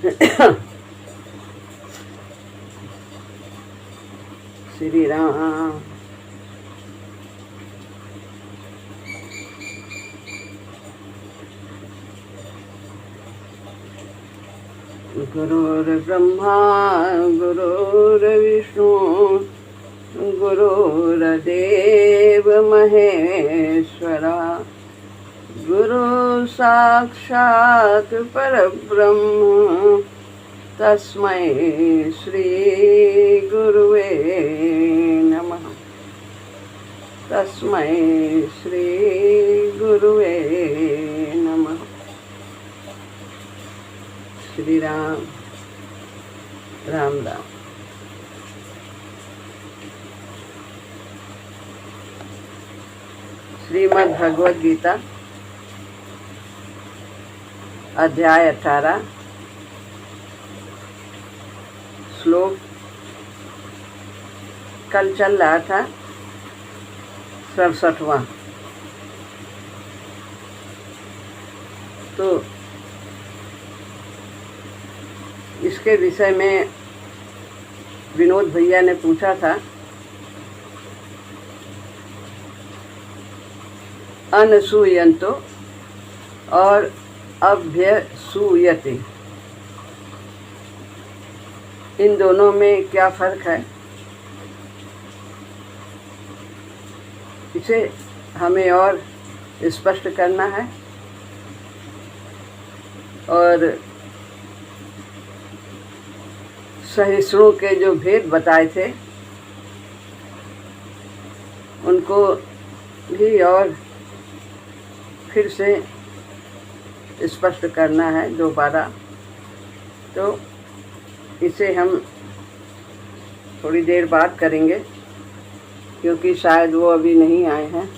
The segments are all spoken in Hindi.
श्री राम। गुरुर्ब्रह्मा गुरुर्विष्णु गुरुर्देव महेश्वरा, गुरु साक्षात् परब्रह्म तस्मै श्री गुरुवे नमः। तस्मै श्री गुरुवे नमः। श्री राम राम राम। श्रीमद् भगवद गीता अध्याय 18 श्लोक कल चल रहा था 67वां। तो इसके विषय में विनोद भैया ने पूछा था, अनसूयन्तो और अभ्यसूयते, इन दोनों में क्या फर्क है, इसे हमें और स्पष्ट करना है। और सहिष्णु के जो भेद बताए थे उनको भी और फिर से स्पष्ट करना है दोबारा। तो इसे हम थोड़ी देर बाद करेंगे, क्योंकि शायद वो अभी नहीं आए हैं।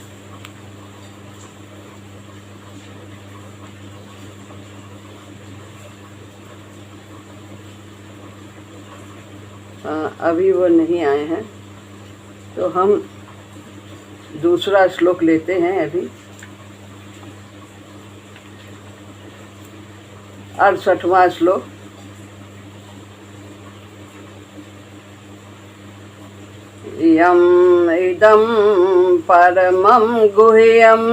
अभी वो नहीं आए हैं, तो हम दूसरा श्लोक लेते हैं अभी। 68वां श्लोक। यम इदं परमं गुह्यं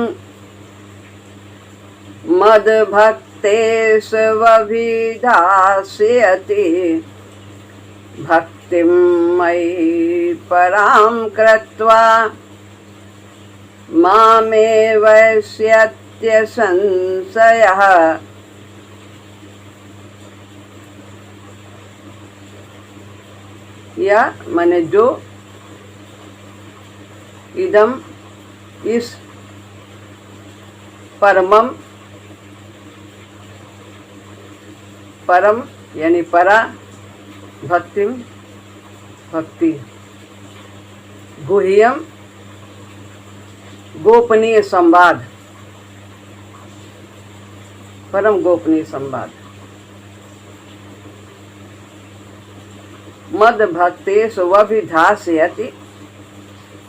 मद्भक्ते स्वभिधास्यति, भक्तिं मयि परां कृत्वा मामेवैष्यत्य संशयः। या माने जो, इदम इस, परमम परम यानी परा, भक्तिम भक्ति, गुह्यम गोपनीय संवाद, परम गोपनीय संवाद, मद भक्तेश वभिधास्यति,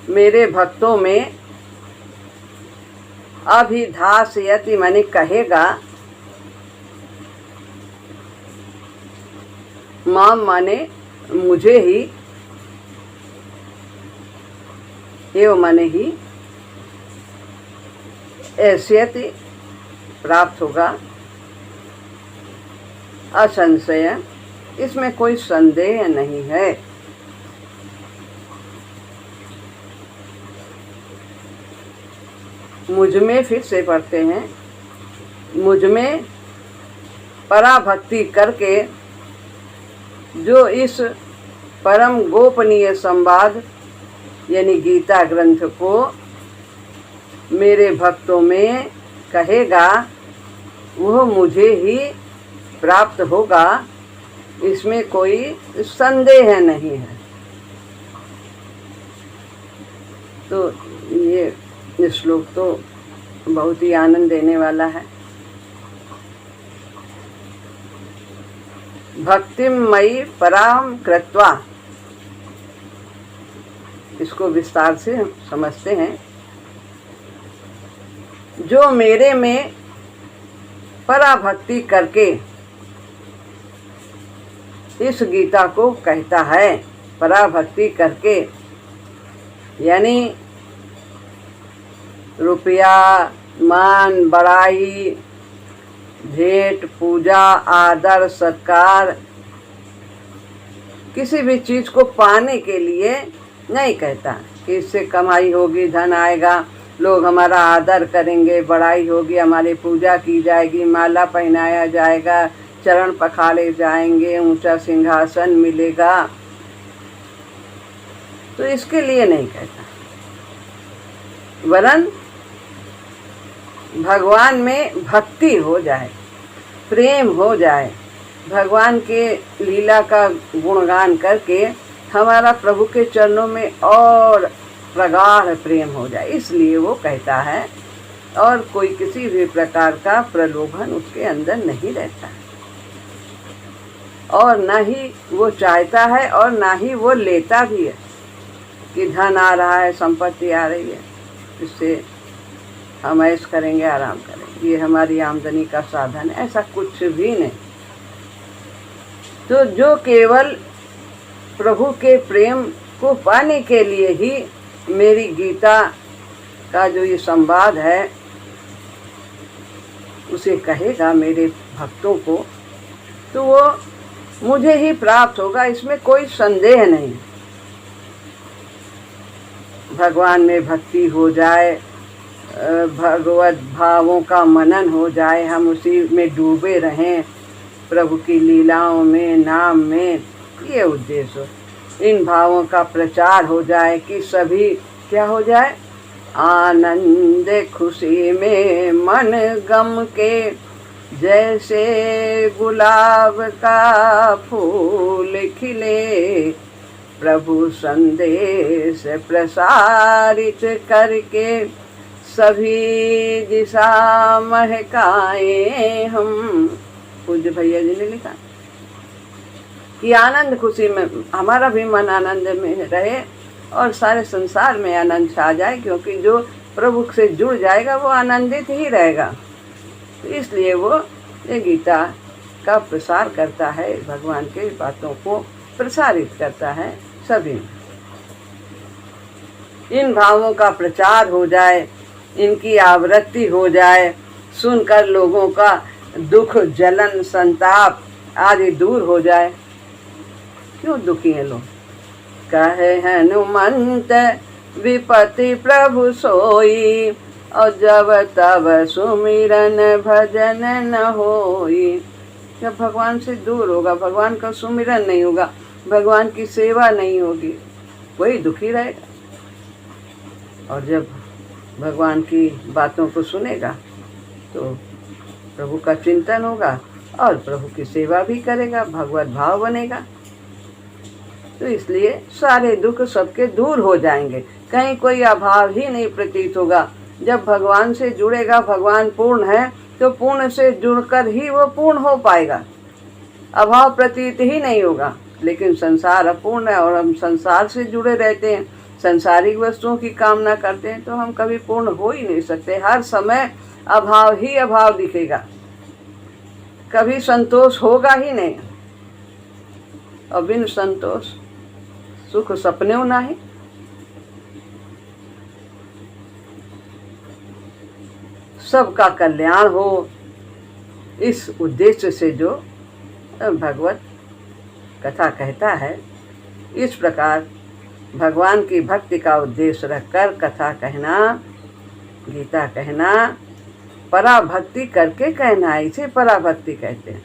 मेरे भक्तों में अभिधास्यति माने कहेगा, माम माने मुझे ही, एव माने ही, ऐस्यति प्राप्त होगा, असंशय इसमें कोई संदेह नहीं है। मुझ में, फिर से पढ़ते हैं, मुझ में पराभक्ति करके जो इस परम गोपनीय संवाद यानी गीता ग्रंथ को मेरे भक्तों में कहेगा, वह मुझे ही प्राप्त होगा, इसमें कोई संदेह नहीं है। तो ये श्लोक तो बहुत ही आनंद देने वाला है। भक्तिम मयि पराम कृत्वा, इसको विस्तार से हम समझते हैं। जो मेरे में पराभक्ति करके इस गीता को कहता है, पराभक्ति करके। यानी रुपया, मान, बड़ाई, भेंट, पूजा, आदर, सत्कार, किसी भी चीज को पाने के लिए नहीं कहता कि इससे कमाई होगी, धन आएगा, लोग हमारा आदर करेंगे, बड़ाई होगी, हमारी पूजा की जाएगी, माला पहनाया जाएगा, चरण पखारे जाएंगे, ऊंचा सिंहासन मिलेगा। तो इसके लिए नहीं कहता, वरन भगवान में भक्ति हो जाए, प्रेम हो जाए, भगवान के लीला का गुणगान करके हमारा प्रभु के चरणों में और प्रगाढ़ प्रेम हो जाए, इसलिए वो कहता है। और कोई किसी भी प्रकार का प्रलोभन उसके अंदर नहीं रहता, और ना ही वो चाहता है और ना ही वो लेता भी है कि धन आ रहा है, संपत्ति आ रही है, इससे हम ऐश करेंगे, आराम करेंगे, ये हमारी आमदनी का साधन है, ऐसा कुछ भी नहीं। तो जो केवल प्रभु के प्रेम को पाने के लिए ही मेरी गीता का जो ये संवाद है उसे कहेगा मेरे भक्तों को, तो वो मुझे ही प्राप्त होगा, इसमें कोई संदेह नहीं। भगवान में भक्ति हो जाए, भगवत भावों का मनन हो जाए, हम उसी में डूबे रहें, प्रभु की लीलाओं में, नाम में, ये उद्देश्य हो। इन भावों का प्रचार हो जाए कि सभी क्या हो जाए, आनंद खुशी में मन गम के, जैसे गुलाब का फूल खिले, प्रभु संदेश प्रसारित करके सभी दिशा महकाए हम। पूज्य भैया जी ने लिखा कि आनंद खुशी में हमारा भी मन आनंद में रहे और सारे संसार में आनंद छा जाए, क्योंकि जो प्रभु से जुड़ जाएगा वो आनंदित ही रहेगा। तो इसलिए वो ये गीता का प्रसार करता है, भगवान के बातों को प्रसारित करता है सभी। इन भावों का प्रचार हो जाए, इनकी आवृत्ति हो जाए, सुनकर लोगों का दुख, जलन, संताप आदि दूर हो जाए। क्यों दुखी हैं लोग? कहे हनुमंत विपति प्रभु सोई, और जब तब सुमिरन भजन न होई। जब भगवान से दूर होगा, भगवान का सुमिरन नहीं होगा, भगवान की सेवा नहीं होगी, वही दुखी रहेगा। और जब भगवान की बातों को सुनेगा तो प्रभु का चिंतन होगा और प्रभु की सेवा भी करेगा, भगवत भाव बनेगा। तो इसलिए सारे दुख सबके दूर हो जाएंगे, कहीं कोई अभाव ही नहीं प्रतीत होगा। जब भगवान से जुड़ेगा, भगवान पूर्ण है, तो पूर्ण से जुड़कर ही वो पूर्ण हो पाएगा, अभाव प्रतीत ही नहीं होगा। लेकिन संसार अपूर्ण है और हम संसार से जुड़े रहते हैं, संसारिक वस्तुओं की कामना करते हैं, तो हम कभी पूर्ण हो ही नहीं सकते। हर समय अभाव ही अभाव दिखेगा, कभी संतोष होगा ही नहीं। और बिन संतोष सुख सपने नहीं। सबका कल्याण हो, इस उद्देश्य से जो भगवत कथा कहता है, इस प्रकार भगवान की भक्ति का उद्देश्य रखकर कथा कहना, गीता कहना, पराभक्ति करके कहना है, इसे पराभक्ति कहते हैं।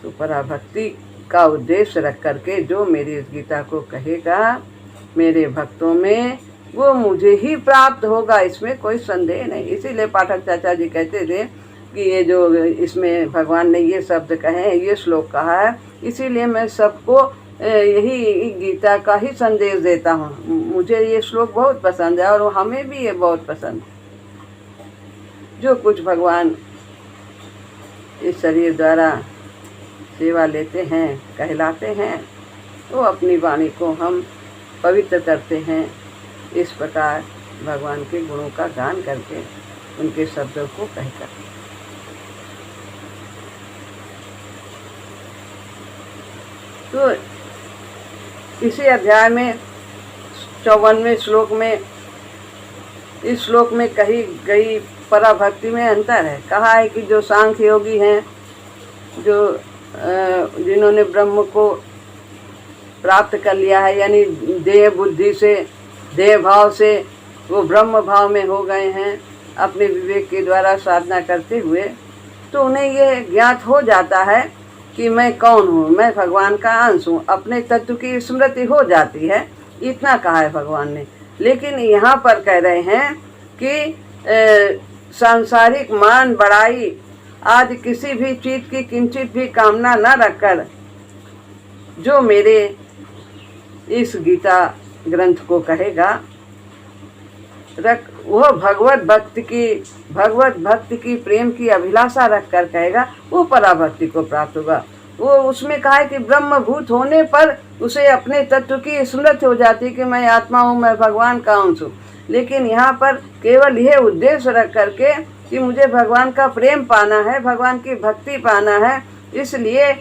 तो पराभक्ति का उद्देश्य रख करके जो मेरी इस गीता को कहेगा मेरे भक्तों में, वो मुझे ही प्राप्त होगा, इसमें कोई संदेह नहीं। इसीलिए पाठक चाचा जी कहते थे कि ये जो इसमें भगवान ने ये शब्द कहे हैं, ये श्लोक कहा है, इसीलिए मैं सबको यही गीता का ही संदेश देता हूँ। मुझे ये श्लोक बहुत पसंद है और हमें भी ये बहुत पसंद है। जो कुछ भगवान इस शरीर द्वारा सेवा लेते हैं, कहलाते हैं, वो अपनी वाणी को हम पवित्र करते हैं। इस प्रकार भगवान के गुणों का गान करके, उनके शब्दों को कहकर। तो इसी अध्याय में 54वें श्लोक में, इस श्लोक में कही गई पराभक्ति में अंतर है। कहा है कि जो सांख्य योगी हैं, जो जिन्होंने ब्रह्म को प्राप्त कर लिया है, यानी देह बुद्धि से, देह भाव से वो ब्रह्म भाव में हो गए हैं अपने विवेक के द्वारा साधना करते हुए, तो उन्हें ये ज्ञात हो जाता है कि मैं कौन हूँ, मैं भगवान का अंश हूँ, अपने तत्व की स्मृति हो जाती है। इतना कहा है भगवान ने। लेकिन यहाँ पर कह रहे हैं कि सांसारिक मान बढ़ाई आदि किसी भी चीज की किंचित भी कामना न रखकर जो मेरे इस गीता ग्रंथ को कहेगा, वह भगवत भक्ति की प्रेम की अभिलाषा रखकर कहेगा, वो पराभक्ति को प्राप्त होगा। वो उसमें कहा है कि ब्रह्मभूत होने पर उसे अपने तत्व की स्मृति हो जाती है कि मैं आत्मा हूँ, मैं भगवान का अंश हूँ। लेकिन यहाँ पर केवल यह उद्देश्य रख करके कि मुझे भगवान का प्रेम पाना है, भगवान की भक्ति पाना है, इसलिए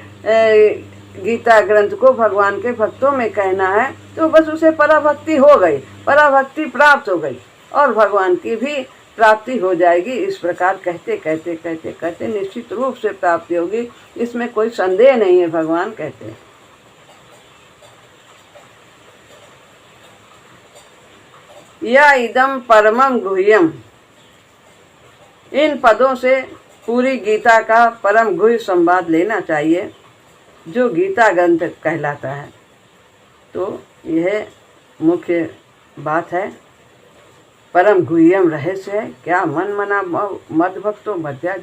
गीता ग्रंथ को भगवान के भक्तों में कहना है, तो बस उसे पराभक्ति हो गई, पराभक्ति प्राप्त हो गई और भगवान की भी प्राप्ति हो जाएगी। इस प्रकार कहते कहते कहते कहते निश्चित रूप से प्राप्ति होगी, इसमें कोई संदेह नहीं है। भगवान कहते हैं या इदम परमम गुह्यम। इन पदों से पूरी गीता का परम गुह्य संवाद लेना चाहिए जो गीता ग्रंथ कहलाता है। तो यह मुख्य बात है, परम गुह्यम रहस्य है। क्या मन मना मद भक्तो मध्या।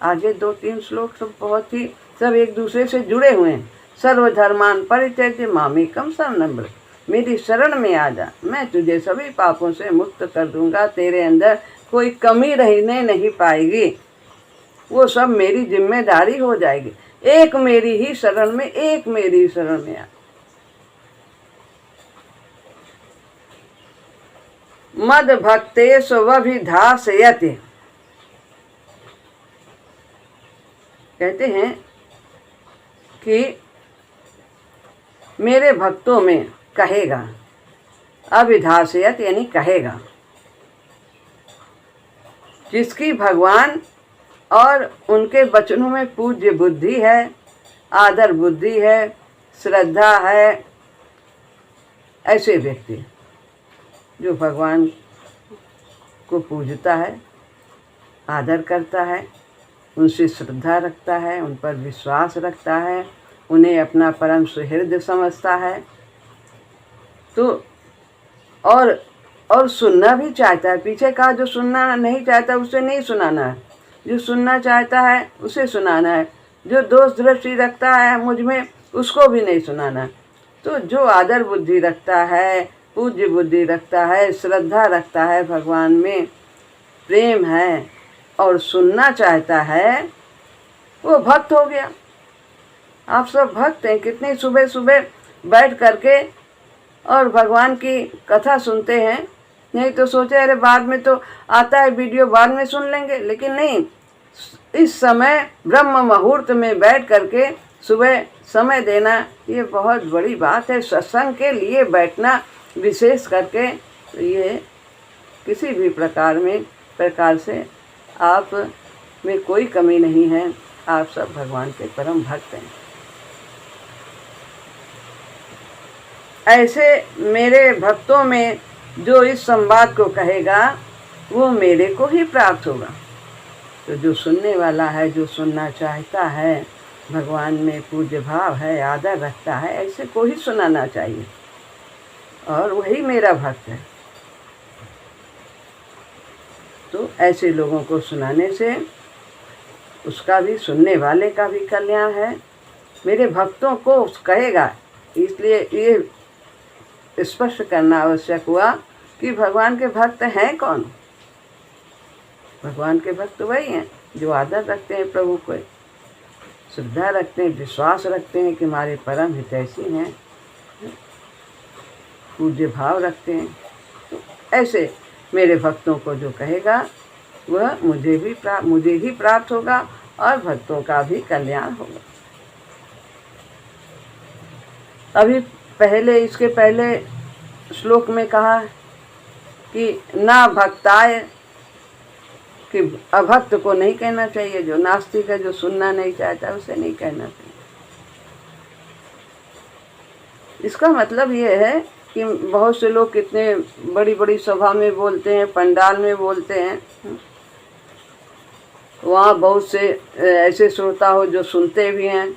आगे 2-3 श्लोक सब बहुत ही सब एक दूसरे से जुड़े हुए हैं। सर्वधर्मान परित्यज्य मामेकम शरणं व्रज। मेरी शरण में आ जा, मैं तुझे सभी पापों से मुक्त कर दूंगा। तेरे अंदर कोई कमी रहने नहीं पाएगी, वो सब मेरी जिम्मेदारी हो जाएगी। एक मेरी ही शरण में, एक मेरी शरण में आ। मद भक्ते स्वभिधासयति। कहते हैं कि मेरे भक्तों में कहेगा, अभिधासयत यानी कहेगा, जिसकी भगवान और उनके वचनों में पूज्य बुद्धि है, आदर बुद्धि है, श्रद्धा है, ऐसे व्यक्ति जो भगवान को पूजता है, आदर करता है, उनसे श्रद्धा रखता है, उन पर विश्वास रखता है, उन्हें अपना परम सुहृद समझता है, तो और सुनना भी चाहता है। पीछे कहा जो सुनना नहीं चाहता उसे नहीं सुनाना है, जो सुनना चाहता है उसे सुनाना है, जो दोष दृष्टि रखता है मुझ में उसको भी नहीं सुनाना है। तो जो आदर बुद्धि रखता है, पूज्य बुद्धि रखता है, श्रद्धा रखता है, भगवान में प्रेम है और सुनना चाहता है, वो भक्त हो गया। आप सब भक्त हैं। कितनी सुबह सुबह बैठ करके और भगवान की कथा सुनते हैं। नहीं तो सोचे अरे बाद में तो आता है वीडियो, बाद में सुन लेंगे, लेकिन नहीं, इस समय ब्रह्म मुहूर्त में बैठ करके सुबह समय देना ये बहुत बड़ी बात है। सत्संग के लिए बैठना विशेष करके, तो ये किसी भी प्रकार से आप में कोई कमी नहीं है। आप सब भगवान के परम भक्त हैं। ऐसे मेरे भक्तों में जो इस संवाद को कहेगा वो मेरे को ही प्राप्त होगा। तो जो सुनने वाला है, जो सुनना चाहता है, भगवान में पूज्य भाव है, आदर रखता है, ऐसे को ही सुनाना चाहिए और वही मेरा भक्त है। तो ऐसे लोगों को सुनाने से उसका भी, सुनने वाले का भी कल्याण है। मेरे भक्तों को कहेगा, इसलिए ये स्पष्ट करना आवश्यक हुआ कि भगवान के भक्त हैं कौन। भगवान के भक्त वही हैं जो आदर रखते हैं, प्रभु को श्रद्धा रखते हैं, विश्वास रखते हैं कि हमारे परम हितैषी हैं, पूज्य भाव रखते हैं। तो ऐसे मेरे भक्तों को जो कहेगा वह मुझे ही प्राप्त होगा और भक्तों का भी कल्याण होगा। अभी पहले, इसके पहले श्लोक में कहा कि ना भक्ताय, कि अभक्त को नहीं कहना चाहिए, जो नास्तिक है, जो सुनना नहीं चाहता, उसे नहीं कहना चाहिए। इसका मतलब ये है कि बहुत से लोग कितने बड़ी बड़ी सभा में बोलते हैं, पंडाल में बोलते हैं, वहाँ बहुत से ऐसे श्रोता हो जो सुनते भी हैं,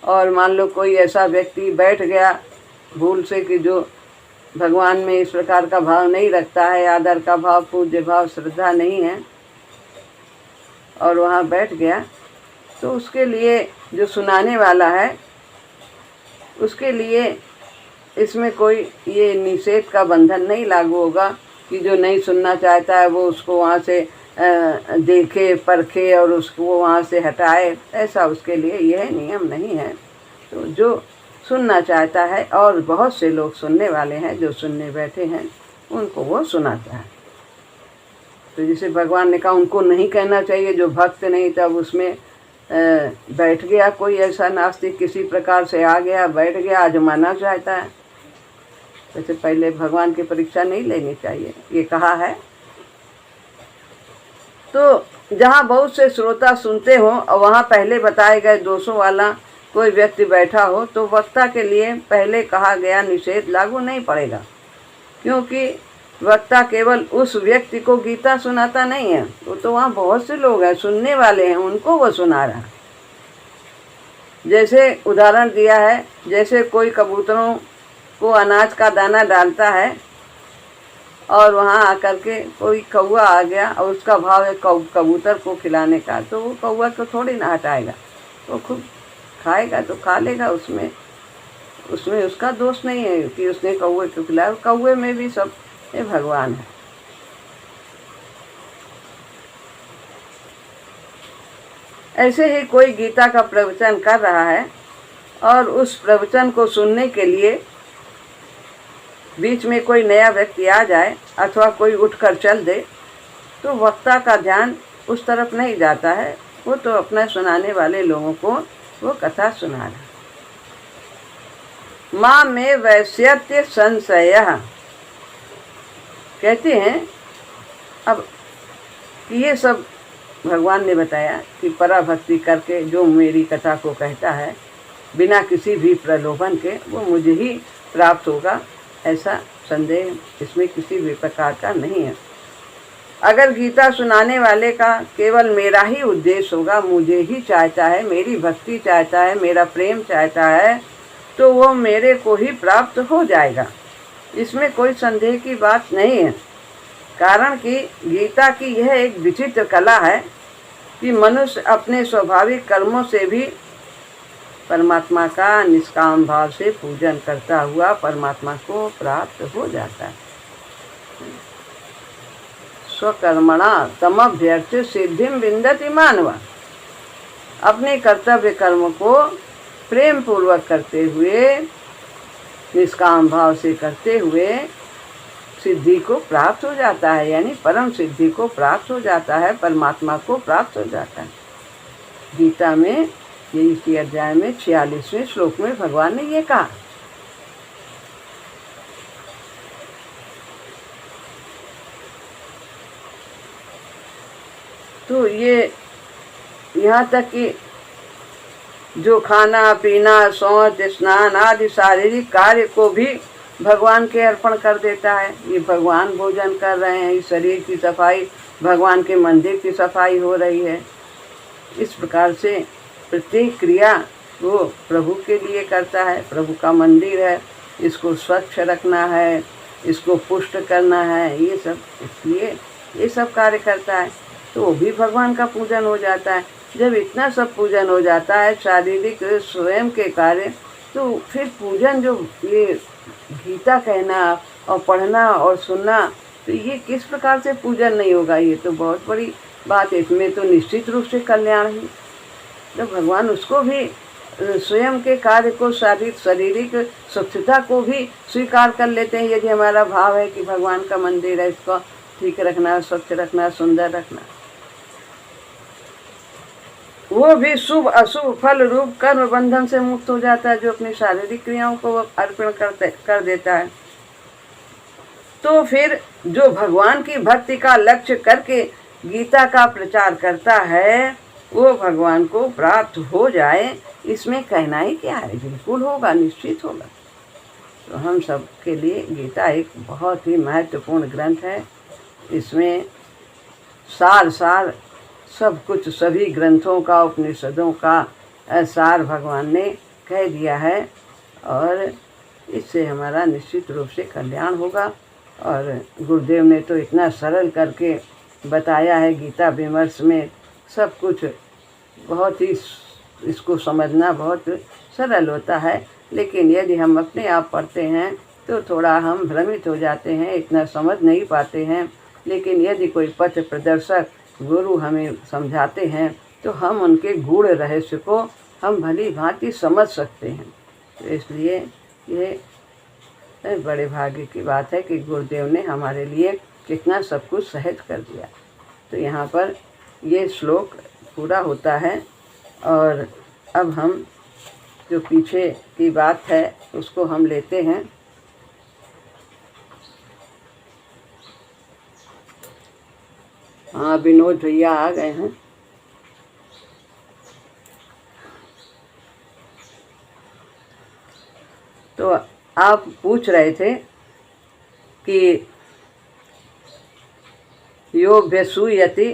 और मान लो कोई ऐसा व्यक्ति बैठ गया भूल से कि जो भगवान में इस प्रकार का भाव नहीं रखता है, आदर का भाव, पूज्य भाव, श्रद्धा नहीं है, और वहाँ बैठ गया, तो उसके लिए जो सुनाने वाला है उसके लिए इसमें कोई ये निषेध का बंधन नहीं लागू होगा कि जो नहीं सुनना चाहता है वो उसको वहाँ से देखे, परखे और उसको वहाँ से हटाए, ऐसा उसके लिए यह नियम नहीं है। तो जो सुनना चाहता है, और बहुत से लोग सुनने वाले हैं जो सुनने बैठे हैं, उनको वो सुनाता है। तो जैसे भगवान ने कहा उनको नहीं कहना चाहिए जो भक्त नहीं, तब उसमें बैठ गया कोई ऐसा नास्तिक, किसी प्रकार से आ गया, बैठ गया, आजमाना चाहता है, वैसे पहले भगवान की परीक्षा नहीं लेनी चाहिए, ये कहा है। तो जहाँ बहुत से श्रोता सुनते हो और वहाँ पहले बताए गए दोषों वाला कोई व्यक्ति बैठा हो, तो वक्ता के लिए पहले कहा गया निषेध लागू नहीं पड़ेगा, क्योंकि वक्ता केवल उस व्यक्ति को गीता सुनाता नहीं है, वो तो वहाँ बहुत से लोग हैं, सुनने वाले हैं, उनको वो सुना रहा है। जैसे उदाहरण दिया है, जैसे कोई कबूतरों को अनाज का दाना डालता है और वहाँ आकर के कोई कौवा आ गया और उसका भाव है कबूतर को खिलाने का, तो वो कौवा को थोड़ी ना हटाएगा, वो खुद खाएगा तो खा लेगा, उसमें उसका दोष नहीं है कि उसने कौवे को खिलाया। कौवे में भी सब ये भगवान है। ऐसे ही कोई गीता का प्रवचन कर रहा है और उस प्रवचन को सुनने के लिए बीच में कोई नया व्यक्ति आ जाए अथवा कोई उठकर चल दे, तो वक्ता का ध्यान उस तरफ नहीं जाता है, वो तो अपना सुनाने वाले लोगों को वो कथा सुना रहा। माँ में वैश्यत्य संशय, कहते हैं अब ये सब भगवान ने बताया कि पराभक्ति करके जो मेरी कथा को कहता है बिना किसी भी प्रलोभन के, वो मुझे ही प्राप्त होगा, ऐसा संदेह इसमें किसी भी प्रकार का नहीं है। अगर गीता सुनाने वाले का केवल मेरा ही उद्देश्य होगा, मुझे ही चाहता है, मेरी भक्ति चाहता है, मेरा प्रेम चाहता है, तो वो मेरे को ही प्राप्त हो जाएगा, इसमें कोई संदेह की बात नहीं है। कारण कि गीता की यह एक विचित्र कला है कि मनुष्य अपने स्वाभाविक कर्मों से भी परमात्मा का निष्काम भाव से पूजन करता हुआ परमात्मा को प्राप्त हो जाता है। स्वकर्मणा तमभ्यर्थ सिद्धिम विन्दति मानवा, अपने कर्तव्य कर्म को प्रेम पूर्वक करते हुए, निष्काम भाव से करते हुए सिद्धि को प्राप्त हो जाता है, यानी परम सिद्धि को प्राप्त हो जाता है, परमात्मा को प्राप्त हो जाता है। गीता में ये इसी अध्याय में 46वें श्लोक में भगवान ने ये कहा। तो ये यहाँ तक कि जो खाना पीना, शौच, स्नान आदि शारीरिक कार्य को भी भगवान के अर्पण कर देता है। ये भगवान भोजन कर रहे हैं, इस शरीर की सफाई, भगवान के मंदिर की सफाई हो रही है। इस प्रकार से प्रत्येक क्रिया वो प्रभु के लिए करता है। प्रभु का मंदिर है, इसको स्वच्छ रखना है, इसको पुष्ट करना है, ये सब इसलिए ये सब कार्य करता है, तो वो भी भगवान का पूजन हो जाता है। जब इतना सब पूजन हो जाता है शारीरिक स्वयं के कार्य, तो फिर पूजन जो ये गीता कहना और पढ़ना और सुनना, तो ये किस प्रकार से पूजन नहीं होगा? ये तो बहुत बड़ी बात है। इसमें तो निश्चित रूप से कल्याण ही, तो भगवान उसको भी स्वयं के कार्य को, शारीरिक स्वच्छता को भी स्वीकार कर लेते हैं। यदि हमारा भाव है कि भगवान का मंदिर है, इसको ठीक रखना, स्वच्छ रखना, सुंदर रखना। वो भी शुभ अशुभ फल रूप कर्म बंधन से मुक्त हो जाता है, जो अपनी शारीरिक क्रियाओं को अर्पण कर देता है। तो फिर जो भगवान की भक्ति का लक्ष्य करके गीता का प्रचार करता है वो भगवान को प्राप्त हो जाए, इसमें कहना ही क्या है, बिल्कुल होगा, निश्चित होगा। तो हम सब के लिए गीता एक बहुत ही महत्वपूर्ण ग्रंथ है। इसमें सार सब कुछ, सभी ग्रंथों का, उपनिषदों का सार भगवान ने कह दिया है, और इससे हमारा निश्चित रूप से कल्याण होगा। और गुरुदेव ने तो इतना सरल करके बताया है गीता विमर्श में, सब कुछ बहुत ही, इसको समझना बहुत सरल होता है, लेकिन यदि हम अपने आप पढ़ते हैं तो थोड़ा हम भ्रमित हो जाते हैं, इतना समझ नहीं पाते हैं। लेकिन यदि कोई पथ प्रदर्शक गुरु हमें समझाते हैं तो हम उनके गूढ़ रहस्य को हम भली भांति समझ सकते हैं। तो इसलिए ये बड़े भाग्य की बात है कि गुरुदेव ने हमारे लिए कितना सब कुछ सहज कर दिया। तो यहाँ पर ये श्लोक पूरा होता है, और अब हम जो पीछे की बात है उसको हम लेते हैं। हाँ, विनोद भैया आ गए हैं। तो आप पूछ रहे थे कि यो व्यसूयति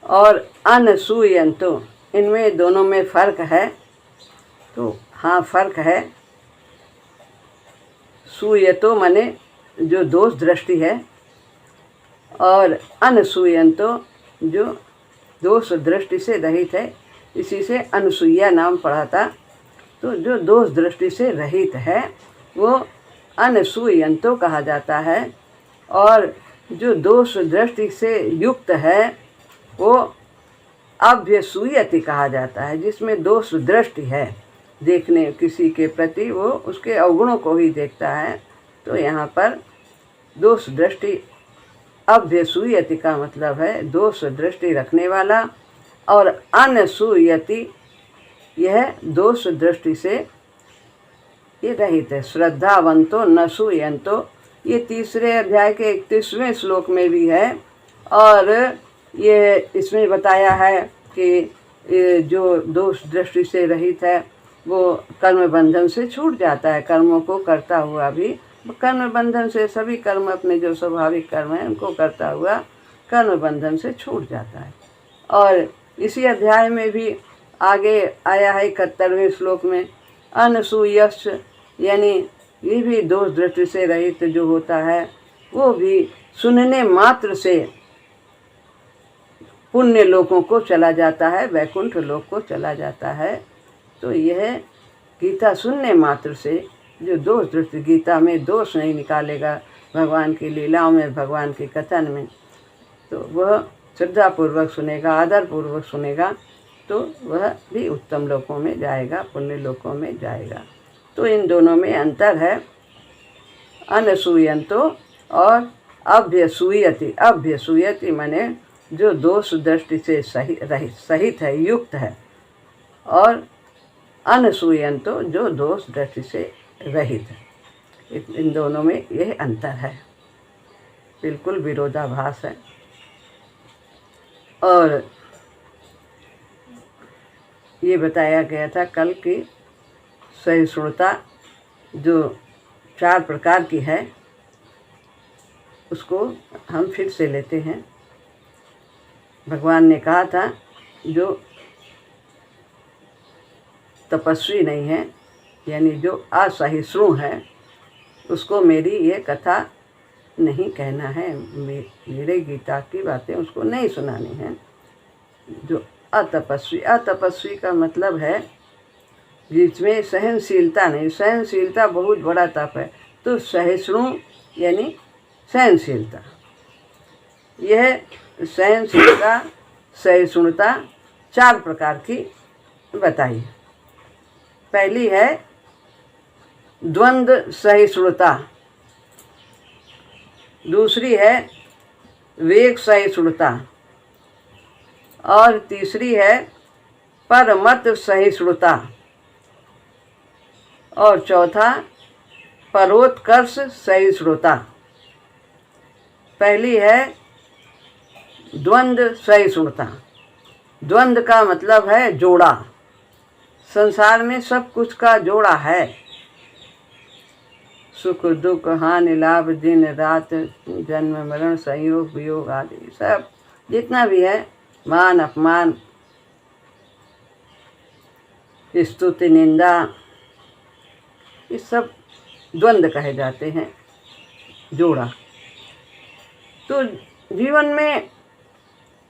और अनसूयंतो, इनमें दोनों में फ़र्क है। तो हाँ, फ़र्क है। सूयतो माने जो दोष दृष्टि है, और अनसूयंतो जो दोष दृष्टि से रहित है। इसी से अनुसूया नाम पड़ा था। तो जो दोष दृष्टि से रहित है वो अनसूयंतो कहा जाता है, और जो दोष दृष्टि से युक्त है वो अभ्यसूयति कहा जाता है, जिसमें दोष दृष्टि है, देखने किसी के प्रति वो उसके अवगुणों को ही देखता है। तो यहाँ पर दोष दृष्टि, अभ्यसूयति का मतलब है दोष दृष्टि रखने वाला, और अनसूयति यह दोष दृष्टि से ये रहित है। श्रद्धावंतो न सूयंतो, ये तीसरे अध्याय के 31वें श्लोक में भी है, और ये इसमें बताया है कि जो दोष दृष्टि से रहित है वो कर्म बंधन से छूट जाता है। कर्मों को करता हुआ भी कर्म बंधन से, सभी कर्म अपने जो स्वाभाविक कर्म हैं उनको करता हुआ कर्म बंधन से छूट जाता है। और इसी अध्याय में भी आगे आया है 71वें श्लोक में, अनसूयश्च, यानी ये भी दोष दृष्टि से रहित जो होता है वो भी सुनने मात्र से पुण्य लोकों को चला जाता है, वैकुंठ लोक को चला जाता है। तो यह गीता सुनने मात्र से जो दोष दृष्टि, गीता में दोष नहीं निकालेगा भगवान की लीलाओं में, भगवान के कथन में, तो वह श्रद्धापूर्वक सुनेगा, आदरपूर्वक सुनेगा, तो वह भी उत्तम लोकों में जाएगा, पुण्य लोकों में जाएगा। तो इन दोनों में अंतर है, अनसूयंतो और अभ्यसूयति। अभ्यसूयति माने जो दोष दृष्टि से सहित है, युक्त है, और अनसूयंतो जो दोष दृष्टि से रहित है। इन दोनों में यह अंतर है, बिल्कुल विरोधाभास है। और ये बताया गया था कल की सहिष्णुता जो 4 प्रकार की है उसको हम फिर से लेते हैं। भगवान ने कहा था जो तपस्वी नहीं है, यानी जो असहिष्णु है, उसको मेरी ये कथा नहीं कहना है, मेरे गीता की बातें उसको नहीं सुनानी है। जो अतपस्वी, अतपस्वी का मतलब है जिसमें सहनशीलता नहीं, सहनशीलता बहुत बड़ा तप है। तो सहिष्णु यानी सहनशीलता, यह सहनशीलता, सहिष्णुता 4 प्रकार की बताई। पहली है द्वंद्व सहिष्णुता, दूसरी है वेग सहिष्णुता, और तीसरी है परमत सहिष्णुता, और चौथा परोत्कर्ष सहिष्णुता। पहली है द्वंद्व सहिष्णुता। द्वंद्व का मतलब है जोड़ा। संसार में सब कुछ का जोड़ा है, सुख दुख हानि लाभ दिन रात जन्म मरण संयोग वियोग आदि सब जितना भी है, मान अपमान स्तुति निंदा, ये सब द्वंद्व कहे जाते हैं, जोड़ा। तो जीवन में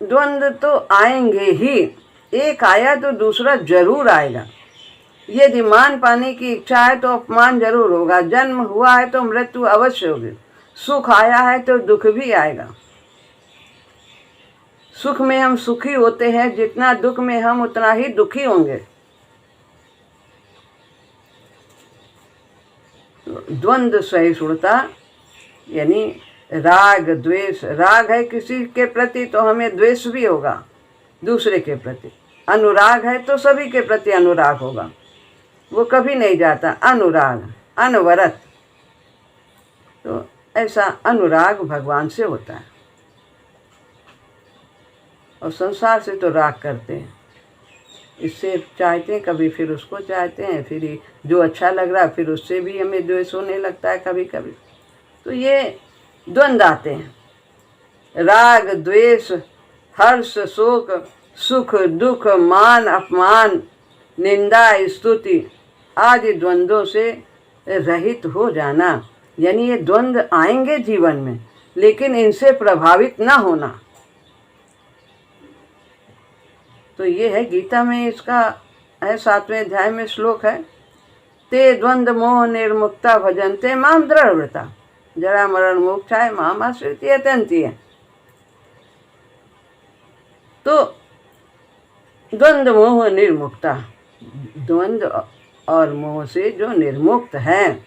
द्वंद्व तो आएंगे ही, एक आया तो दूसरा जरूर आएगा। यदि मान पाने की इच्छा है तो अपमान जरूर होगा, जन्म हुआ है तो मृत्यु अवश्य होगी, सुख आया है तो दुख भी आएगा। सुख में हम सुखी होते हैं, जितना दुख में हम उतना ही दुखी होंगे। द्वंद्व सहिष्णुता यानी राग द्वेष। राग है किसी के प्रति तो हमें द्वेष भी होगा दूसरे के प्रति, अनुराग है तो सभी के प्रति अनुराग होगा, वो कभी नहीं जाता। अनुराग अनवरत, तो ऐसा अनुराग भगवान से होता है। और संसार से तो राग करते हैं, इससे चाहते हैं कभी, फिर उसको चाहते हैं, फिर जो अच्छा लग रहा है फिर उससे भी हमें द्वेष होने लगता है कभी कभी। तो ये द्वंद्व आते हैं, राग द्वेष, हर्ष शोक, सुख दुख, मान अपमान, निंदा स्तुति आदि द्वंद्वों से रहित हो जाना। यानी ये द्वंद्व आएंगे जीवन में, लेकिन इनसे प्रभावित ना होना। तो ये है गीता में, इसका है 7वें अध्याय में श्लोक है, ते द्वंद्व मोह निर्मुक्ता भजन्ते माम दृढ़व्रता जरा मरण मोक्षाय माम आश्रित्य यतन्ति। तो द्वंद्व मोह निर्मुक्ता, द्वंद्व और मोह से जो निर्मुक्त हैं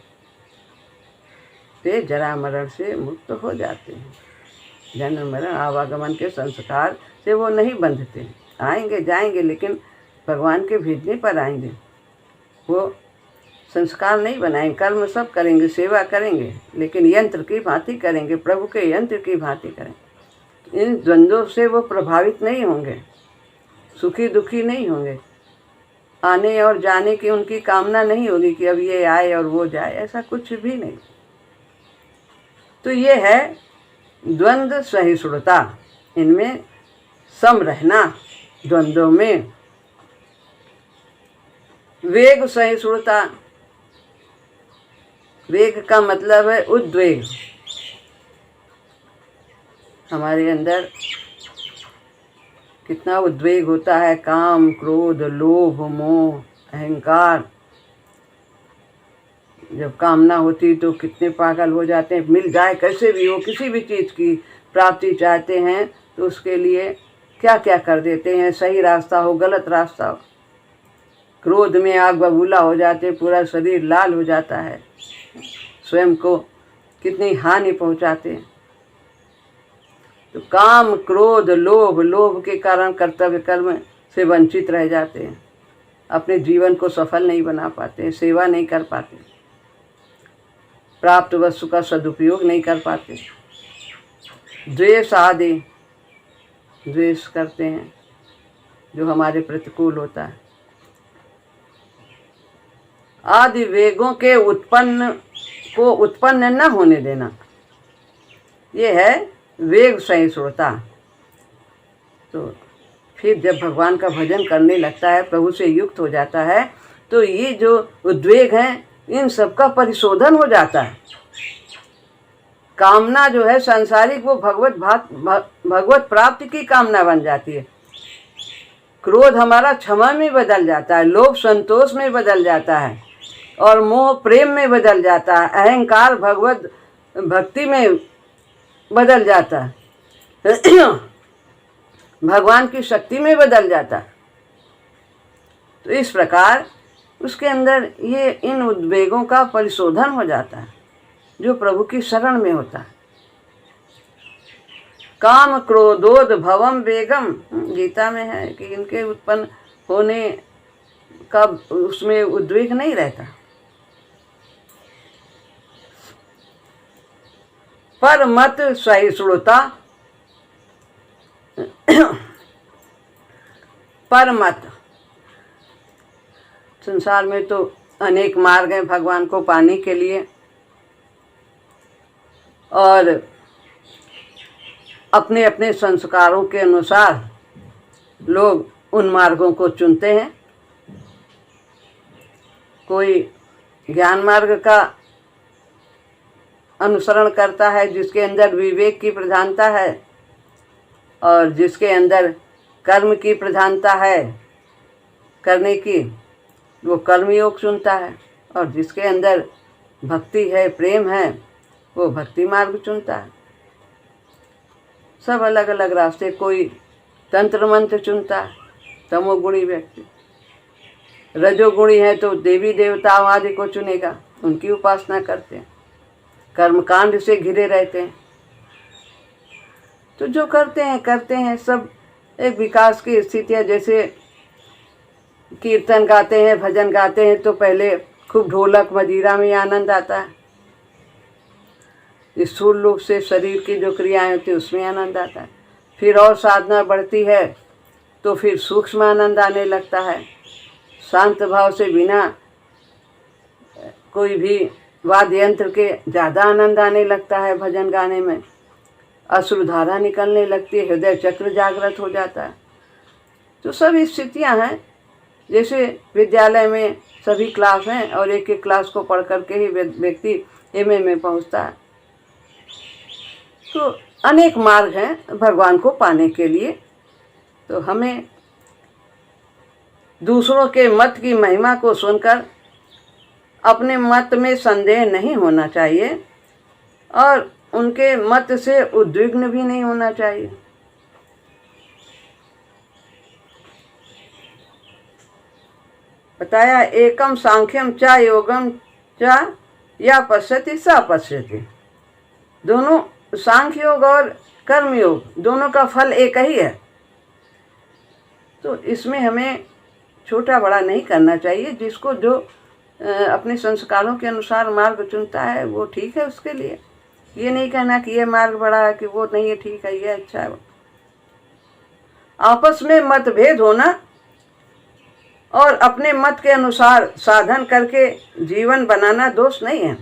वे जरा मरण से मुक्त हो जाते हैं। जन्म मरण आवागमन के संस्कार से वो नहीं बंधते, आएंगे जाएंगे लेकिन भगवान के भेजने पर आएंगे। वो संस्कार नहीं बनाएंगे, कर्म सब करेंगे, सेवा करेंगे, लेकिन यंत्र की भांति करेंगे, प्रभु के यंत्र की भांति करेंगे। इन द्वंद्वों से वो प्रभावित नहीं होंगे, सुखी दुखी नहीं होंगे, आने और जाने की उनकी कामना नहीं होगी कि अब ये आए और वो जाए, ऐसा कुछ भी नहीं। तो ये है द्वंद्व सहिष्णुता, इनमें सम रहना द्वंद्वों में। वेग सहिष्णुता, वेग का मतलब है उद्वेग। हमारे अंदर कितना उद्वेग होता है, काम क्रोध लोभ मोह अहंकार। जब कामना होती तो कितने पागल हो जाते हैं, मिल जाए कैसे भी हो, किसी भी चीज़ की प्राप्ति चाहते हैं तो उसके लिए क्या क्या कर देते हैं, सही रास्ता हो गलत रास्ता हो। क्रोध में आग बबूला हो जाते, पूरा शरीर लाल हो जाता है, स्वयं को कितनी हानि पहुंचाते हैं। तो काम क्रोध लोभ, लोभ के कारण कर्तव्य कर्म से वंचित रह जाते हैं, अपने जीवन को सफल नहीं बना पाते, सेवा नहीं कर पाते, प्राप्त वस्तु का सदुपयोग नहीं कर पाते। द्वेष आदि, द्वेष करते हैं जो हमारे प्रतिकूल होता है। आदि वेगों के उत्पन्न न होने देना, ये है वेग सहिष्णुता। तो फिर जब भगवान का भजन करने लगता है, प्रभु से युक्त हो जाता है, तो ये जो उद्वेग हैं इन सब का परिशोधन हो जाता है। कामना जो है सांसारिक, वो भगवत प्राप्ति की कामना बन जाती है। क्रोध हमारा क्षमा में बदल जाता है, लोभ संतोष में बदल जाता है, और मोह प्रेम में बदल जाता है, अहंकार भगवत भक्ति में बदल जाता है, भगवान की शक्ति में बदल जाता है। तो इस प्रकार उसके अंदर ये इन उद्वेगों का परिशोधन हो जाता है जो प्रभु की शरण में होता है। काम क्रोधोद भवम वेगम, गीता में है कि इनके उत्पन्न होने का उसमें उद्वेग नहीं रहता। पर मत सहिष्णुता, पर मत, संसार में तो अनेक मार्ग हैं भगवान को पाने के लिए, और अपने अपने संस्कारों के अनुसार लोग उन मार्गों को चुनते हैं। कोई ज्ञान मार्ग का अनुसरण करता है जिसके अंदर विवेक की प्रधानता है, और जिसके अंदर कर्म की प्रधानता है करने की, वो कर्मयोग चुनता है, और जिसके अंदर भक्ति है, प्रेम है, वो भक्ति मार्ग चुनता है। सब अलग अलग रास्ते, कोई तंत्र मंत्र चुनता है, तमोगुणी व्यक्ति। रजोगुणी है तो देवी देवताओं आदि को चुनेगा, उनकी उपासना करते हैं, कर्मकांड से घिरे रहते हैं। तो जो करते हैं सब एक विकास की स्थिति है। जैसे कीर्तन गाते हैं, भजन गाते हैं, तो पहले खूब ढोलक मजीरा में आनंद आता है, स्थूल रूप से शरीर की जो क्रियाएं होती है उसमें आनंद आता है। फिर और साधना बढ़ती है तो फिर सूक्ष्म आनंद आने लगता है, शांत भाव से बिना कोई भी वाद्य यंत्र के ज़्यादा आनंद आने लगता है। भजन गाने में अश्रुधारा निकलने लगती है, हृदय चक्र जागृत हो जाता है। तो सब स्थितियां हैं। जैसे विद्यालय में सभी क्लास हैं और एक एक क्लास को पढ़ करके ही व्यक्ति एमए में पहुंचता है। तो अनेक मार्ग हैं भगवान को पाने के लिए। तो हमें दूसरों के मत की महिमा को सुनकर अपने मत में संदेह नहीं होना चाहिए, और उनके मत से उद्विग्न भी नहीं होना चाहिए। बताया एकम सांख्यम च योगम च या पश्यति स पश्यति। दोनों सांख्य योग और कर्म योग दोनों का फल एक ही है। तो इसमें हमें छोटा बड़ा नहीं करना चाहिए। जिसको जो अपने संस्कारों के अनुसार मार्ग चुनता है वो ठीक है उसके लिए। ये नहीं कहना कि ये मार्ग बड़ा है कि वो नहीं है, ठीक है, ये अच्छा है। आपस में मतभेद होना और अपने मत के अनुसार साधन करके जीवन बनाना दोष नहीं है।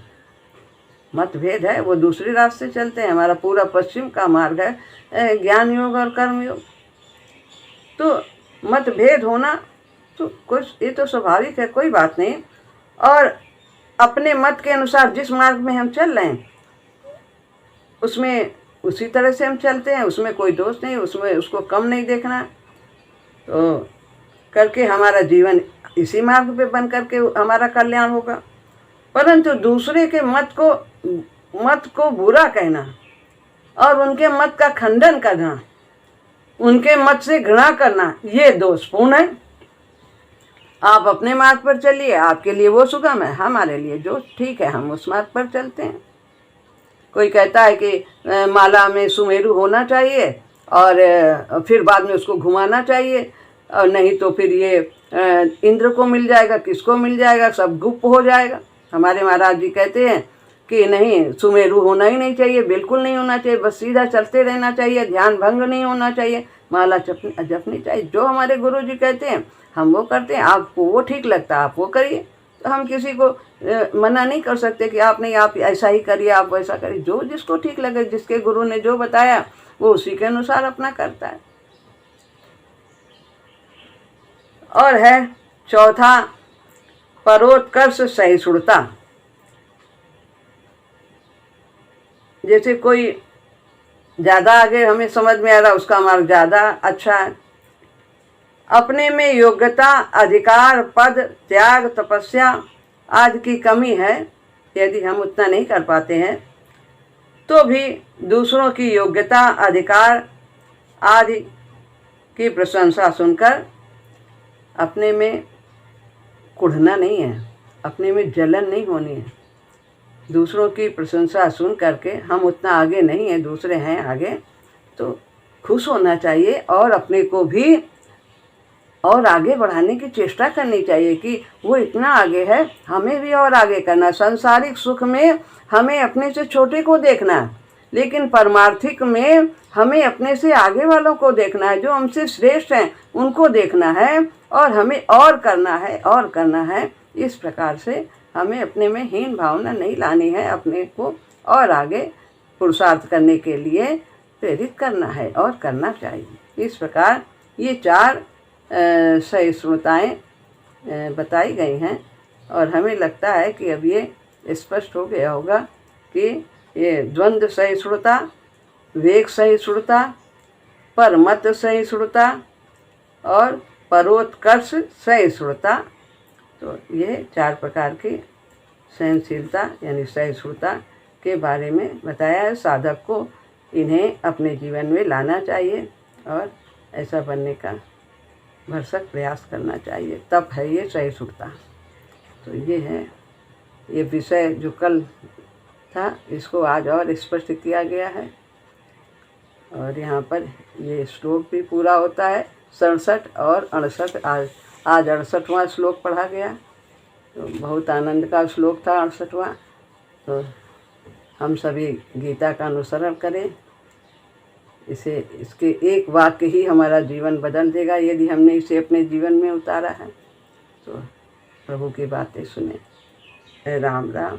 मतभेद है, वो दूसरे रास्ते चलते हैं। हमारा पूरा पश्चिम का मार्ग है ज्ञान योग और कर्म योग। तो मतभेद होना तो कुछ, ये तो स्वाभाविक है, कोई बात नहीं। और अपने मत के अनुसार जिस मार्ग में हम चल रहे हैं उसमें उसी तरह से हम चलते हैं, उसमें कोई दोष नहीं, उसमें उसको कम नहीं देखना। तो करके हमारा जीवन इसी मार्ग पे बन करके हमारा कल्याण होगा। परंतु दूसरे के मत को बुरा कहना और उनके मत का खंडन करना, उनके मत से घृणा करना, ये दोषपूर्ण है। आप अपने मार्ग पर चलिए, आपके लिए वो सुगम है, हमारे लिए जो ठीक है हम उस मार्ग पर चलते हैं। कोई कहता है कि माला में सुमेरु होना चाहिए और फिर बाद में उसको घुमाना चाहिए, और नहीं तो फिर ये इंद्र को मिल जाएगा, किसको मिल जाएगा, सब गुप्त हो जाएगा। हमारे महाराज जी कहते हैं कि नहीं, सुमेरु होना ही नहीं चाहिए, बिल्कुल नहीं होना चाहिए, बस सीधा चलते रहना चाहिए, ध्यान भंग नहीं होना चाहिए, माला जपनी चाहिए। जो हमारे गुरु जी कहते हैं हम वो करते हैं। आपको वो ठीक लगता है आप वो करिए। तो हम किसी को मना नहीं कर सकते कि आप नहीं, आप ऐसा ही करिए, आप वैसा करिए। जो जिसको ठीक लगे, जिसके गुरु ने जो बताया वो उसी के अनुसार अपना करता है। और है चौथा, परोत्कर्ष सहिष्णुता। जैसे कोई ज़्यादा आगे हमें समझ में आ रहा, उसका मार्ग ज़्यादा अच्छा है। अपने में योग्यता, अधिकार, पद, त्याग, तपस्या आदि की कमी है, यदि हम उतना नहीं कर पाते हैं तो भी दूसरों की योग्यता, अधिकार आदि की प्रशंसा सुनकर अपने में कुढ़ना नहीं है, अपने में जलन नहीं होनी है। दूसरों की प्रशंसा सुन करके हम उतना आगे नहीं हैं, दूसरे हैं आगे, तो खुश होना चाहिए और अपने को भी और आगे बढ़ाने की चेष्टा करनी चाहिए कि वो इतना आगे है, हमें भी और आगे करना। सांसारिक सुख में हमें अपने से छोटे को देखना है, लेकिन परमार्थिक में हमें अपने से आगे वालों को देखना है, जो हमसे श्रेष्ठ हैं उनको देखना है और हमें और करना है और करना है। इस प्रकार से हमें अपने में हीन भावना नहीं लानी है, अपने को और आगे पुरुषार्थ करने के लिए प्रेरित करना है और करना चाहिए। इस प्रकार ये 4 सहिष्णुताएँ बताई गई हैं और हमें लगता है कि अब ये स्पष्ट हो गया होगा कि ये द्वंद्व सहिष्णुता, वेग सहिष्णुता, परमत सहिष्णुता और परोत्कर्ष सहिष्णुता, तो ये 4 प्रकार की सहनशीलता यानी सहिष्णुता के बारे में बताया है। साधक को इन्हें अपने जीवन में लाना चाहिए और ऐसा बनने का भरसक प्रयास करना चाहिए, तब है ये सहिष्णुता। तो ये है ये विषय जो कल था, इसको आज और स्पष्ट किया गया है और यहाँ पर ये श्लोक भी पूरा होता है। 67 और 68 आज 68वां श्लोक पढ़ा गया, तो बहुत आनंद का श्लोक था 68वां। तो हम सभी गीता का अनुसरण करें, इसके एक वाक्य ही हमारा जीवन बदल देगा यदि हमने इसे अपने जीवन में उतारा है। तो प्रभु की बातें सुने। राम राम।